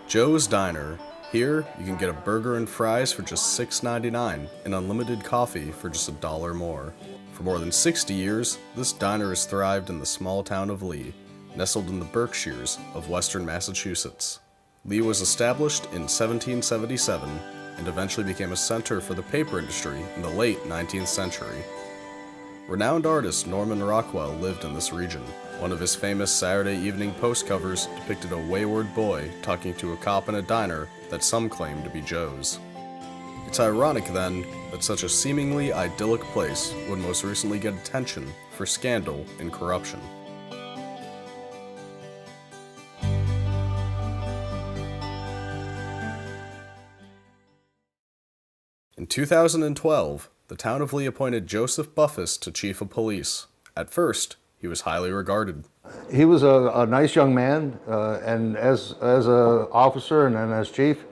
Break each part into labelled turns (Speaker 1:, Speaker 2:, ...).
Speaker 1: Joe's Diner. Here, you can get a burger and fries for just $6.99 and unlimited coffee for just $1 more. For more than 60 years, this diner has thrived in the small town of Lee, nestled in the Berkshires of western Massachusetts. Lee was established in 1777 and eventually became a center for the paper industry in the late 19th century. Renowned artist Norman Rockwell lived in this region. One of his famous Saturday Evening Post covers depicted a wayward boy talking to a cop in a diner that some claim to be Joe's. It's ironic, then, that such a seemingly idyllic place would most recently get attention for scandal and corruption. In 2012, the town of Lee appointed Joseph Buffis to chief of police. At first, he was highly regarded.
Speaker 2: He was a nice young man, and as an officer and then as chief,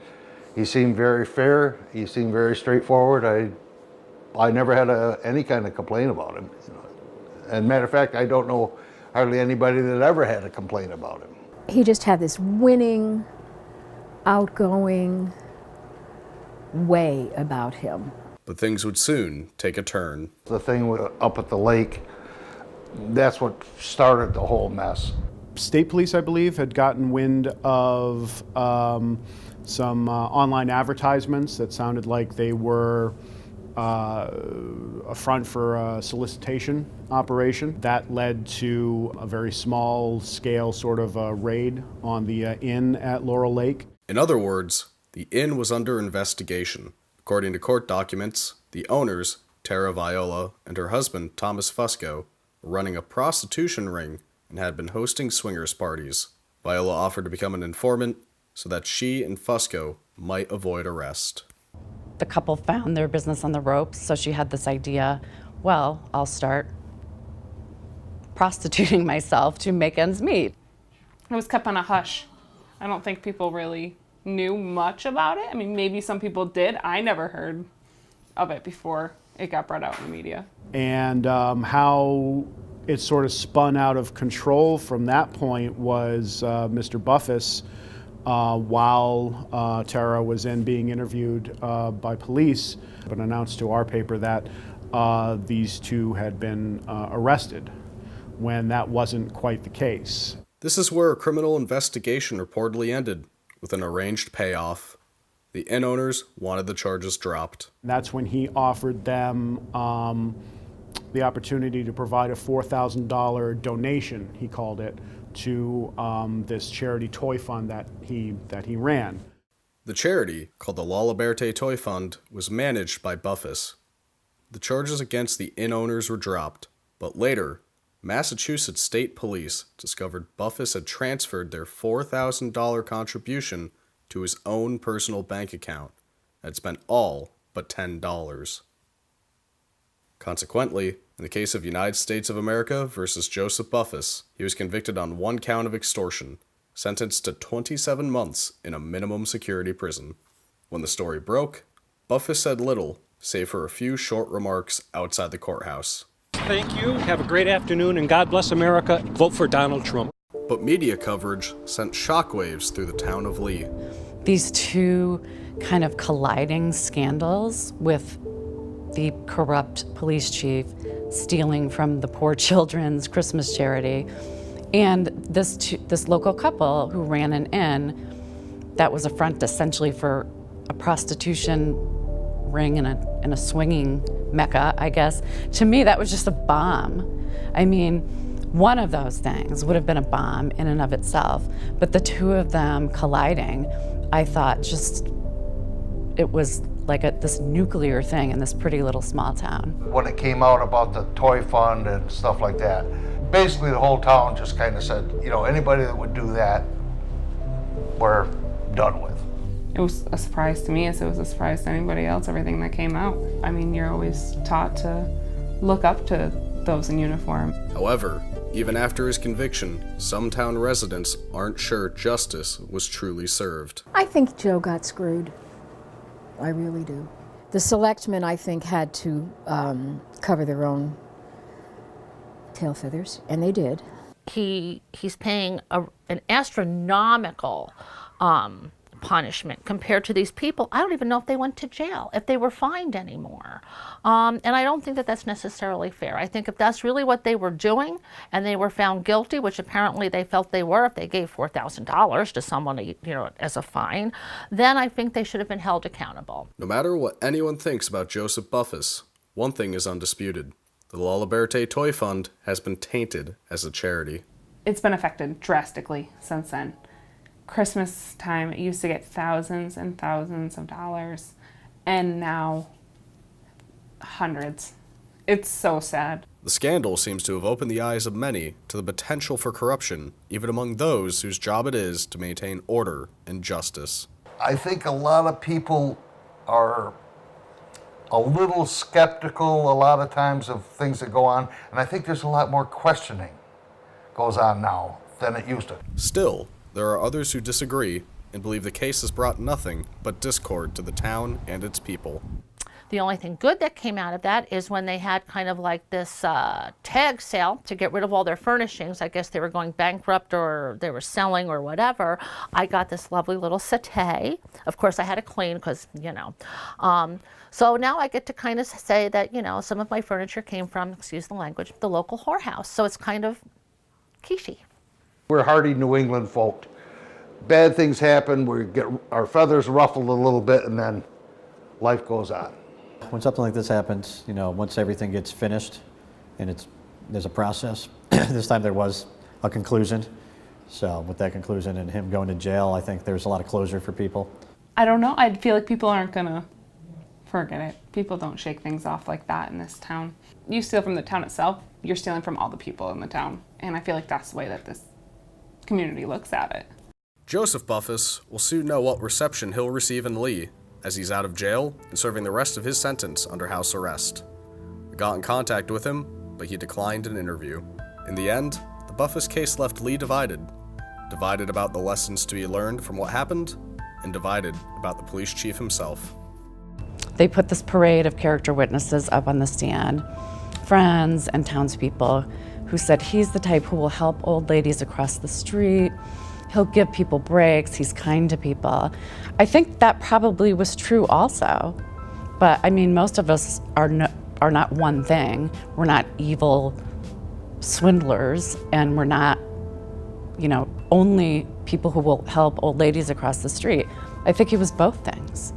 Speaker 2: he seemed very fair. He seemed very straightforward. I never had any kind of complaint about him. And matter of fact, I don't know hardly anybody that ever had a complaint about him.
Speaker 3: He just had this winning, outgoing way about him.
Speaker 1: But things would soon take a turn.
Speaker 2: The thing up at the lake, that's what started the whole mess.
Speaker 4: State police, I believe, had gotten wind of some online advertisements that sounded like they were a front for a solicitation operation. That led to a very small scale sort of raid on the inn at Laurel Lake.
Speaker 1: In other words, the inn was under investigation. According to court documents, the owners, Tara Viola and her husband, Thomas Fusco, were running a prostitution ring and had been hosting swingers parties. Viola offered to become an informant so that she and Fusco might avoid arrest.
Speaker 5: The couple found their business on the ropes, so she had this idea, well, I'll start prostituting myself to make ends meet.
Speaker 6: It was kept on a hush. I don't think people really knew much about it. I mean, maybe some people did. I never heard of it before it got brought out in the media.
Speaker 4: And how it sort of spun out of control from that point was Mr. Buffis, while Tara was being interviewed by police, but announced to our paper that these two had been arrested, when that wasn't quite the case.
Speaker 1: This is where a criminal investigation reportedly ended, with an arranged payoff. The inn owners wanted the charges dropped.
Speaker 4: That's when he offered them the opportunity to provide a $4,000 donation, he called it, to this charity toy fund that he ran.
Speaker 1: The charity, called the La Liberté Toy Fund, was managed by Buffis. The charges against the inn owners were dropped, but later, Massachusetts State Police discovered Buffis had transferred their $4,000 contribution to his own personal bank account and had spent all but $10. Consequently, in the case of United States of America versus Joseph Buffis, he was convicted on one count of extortion, sentenced to 27 months in a minimum security prison. When the story broke, Buffis said little, save for a few short remarks outside the courthouse.
Speaker 7: Thank you. Have a great afternoon, and God bless America. Vote for Donald Trump.
Speaker 1: But media coverage sent shockwaves through the town of Lee.
Speaker 5: These two kind of colliding scandals with the corrupt police chief stealing from the poor children's Christmas charity, and this local couple who ran an inn that was a front essentially for a prostitution ring and a swinging mecca, I guess. To me, that was just a bomb. I mean, one of those things would have been a bomb in and of itself, but the two of them colliding, I thought it was like this nuclear thing in this pretty little small town.
Speaker 2: When it came out about the toy fund and stuff like that, basically the whole town just kind of said, anybody that would do that, we're done with.
Speaker 6: It was a surprise to me as it was a surprise to anybody else, everything that came out. I mean, you're always taught to look up to those in uniform.
Speaker 1: However, even after his conviction, some town residents aren't sure justice was truly served.
Speaker 3: I think Joe got screwed. I really do. The selectmen, I think, had to cover their own tail feathers, and they did.
Speaker 8: He's paying an astronomical punishment compared to these people. I don't even know if they went to jail, if they were fined anymore. And I don't think that that's necessarily fair. I think if that's really what they were doing and they were found guilty, which apparently they felt they were if they gave $4,000 to someone, you know, as a fine, then I think they should have been held accountable.
Speaker 1: No matter what anyone thinks about Joseph Buffis, one thing is undisputed. The La Liberté Toy Fund has been tainted as a charity.
Speaker 6: It's been affected drastically since then. Christmas time, it used to get thousands and thousands of dollars, and now hundreds. It's so sad.
Speaker 1: The scandal seems to have opened the eyes of many to the potential for corruption, even among those whose job it is to maintain order and justice.
Speaker 2: I think a lot of people are a little skeptical a lot of times of things that go on, and I think there's a lot more questioning goes on now than it used to.
Speaker 1: Still, there are others who disagree and believe the case has brought nothing but discord to the town and its people.
Speaker 8: The only thing good that came out of that is when they had kind of like this tag sale to get rid of all their furnishings. I guess they were going bankrupt or they were selling or whatever. I got this lovely little settee. Of course, I had to clean because, you know. So now I get to kind of say that, you know, some of my furniture came from, excuse the language, the local whorehouse. So it's kind of quiche.
Speaker 2: We're hardy New England folk. Bad things happen, we get our feathers ruffled a little bit, and then life goes on.
Speaker 9: When something like this happens, you know, once everything gets finished and there's a process, this time there was a conclusion. So with that conclusion and him going to jail, I think there's a lot of closure for people.
Speaker 6: I don't know. I feel like people aren't gonna forget it. People don't shake things off like that in this town. You steal from the town itself, you're stealing from all the people in the town. And I feel like that's the way that this community looks at it.
Speaker 1: Joseph Buffis will soon know what reception he'll receive in Lee, as he's out of jail and serving the rest of his sentence under house arrest. We got in contact with him, but he declined an interview. In the end, the Buffis case left Lee divided. Divided about the lessons to be learned from what happened, and divided about the police chief himself.
Speaker 5: They put this parade of character witnesses up on the stand, friends and townspeople, who said he's the type who will help old ladies across the street. He'll give people breaks, he's kind to people. I think that probably was true also. But I mean, most of us are not one thing. We're not evil swindlers, and we're not, you know, only people who will help old ladies across the street. I think he was both things.